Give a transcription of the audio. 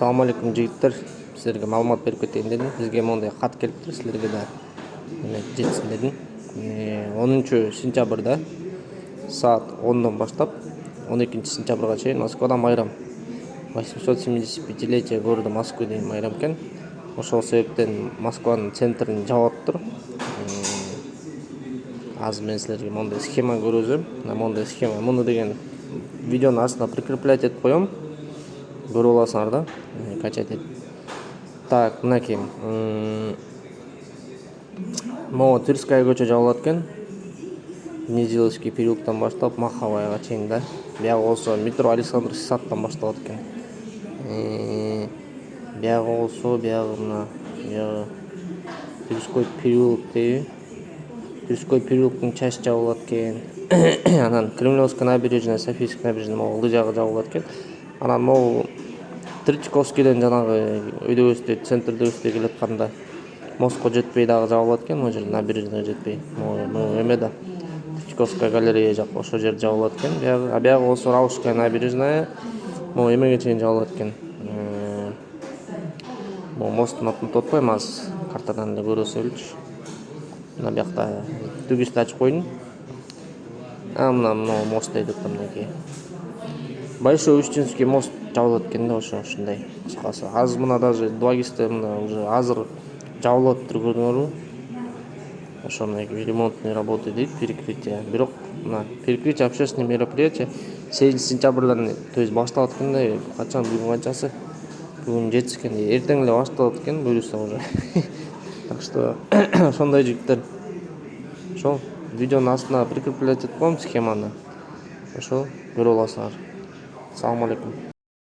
Assalomu alaykum jigitlar. Sizlarga ma'lumot berib ketayim dedim. Bizga monday xat kelibdi, sizlarga da жетsin dedim. 10-sентябрда saat 10-dan boshlab 12-sentyabrga чейин Moskvada bayram. 875-летие города Москвы деген bayram ekan. Ошол себептен Москванын центрин жаап тур. Азыр мен силерге мондай схема көргөзөм. Мондай схема. Муну деген видеонун астына прикреплять этип коем. Көрүп аласыңар да, качать этип. Так, мынакей. Могу Тверская көчө жабылат экен. Низиловский переулоктон баштап Маховаяга чейин да. Бияк болсо метро Александровский садтан башталат экен. Бияк болсо мына Тверской переулок дейби. Тверской переулоктун чач жабылат экен. Анан Кремлевская набережная, Софийская набережная могу жагы жабылат экен. Анан могу Третьяковскийден жанагы өйдөгөстө центрдөгөстө келатканда мостко жетпей дагы жабылат экен. Могу жер набережныйга жетпей. Могу эме да Третьяковская галерея жак ошол жер жабылат экен. Бияк болсо Раушская набережная могу эмеге чейин жабылат экен. Могу посттун атын тотпойм, азыр картадан эле көрө салчу. Мына биякта түгүстү ачып койдум. Мына мост дейт мынакей. Большой Устинский мост жабылат экен да, ошондой кыскасы. Азыр мына даже 2 кесте мына уже азыр жабылып тур, көрдүңөрбү? Ошо мынакей ремонтный работы дейт, перекрытие. Бирок мына перекрытие общественный мероприятие 8-сентябрдан то есть башталат экен да. Качан бүгүн канчасы? Бүгүн 7 экен. Эртең эле башталат экен, буюрса уже. Так что ошондой жигиттер. Ошол видеонун астына прикреплять этип коем схеманы. Ошо көрүп аласыңар. Assalomu alaykum.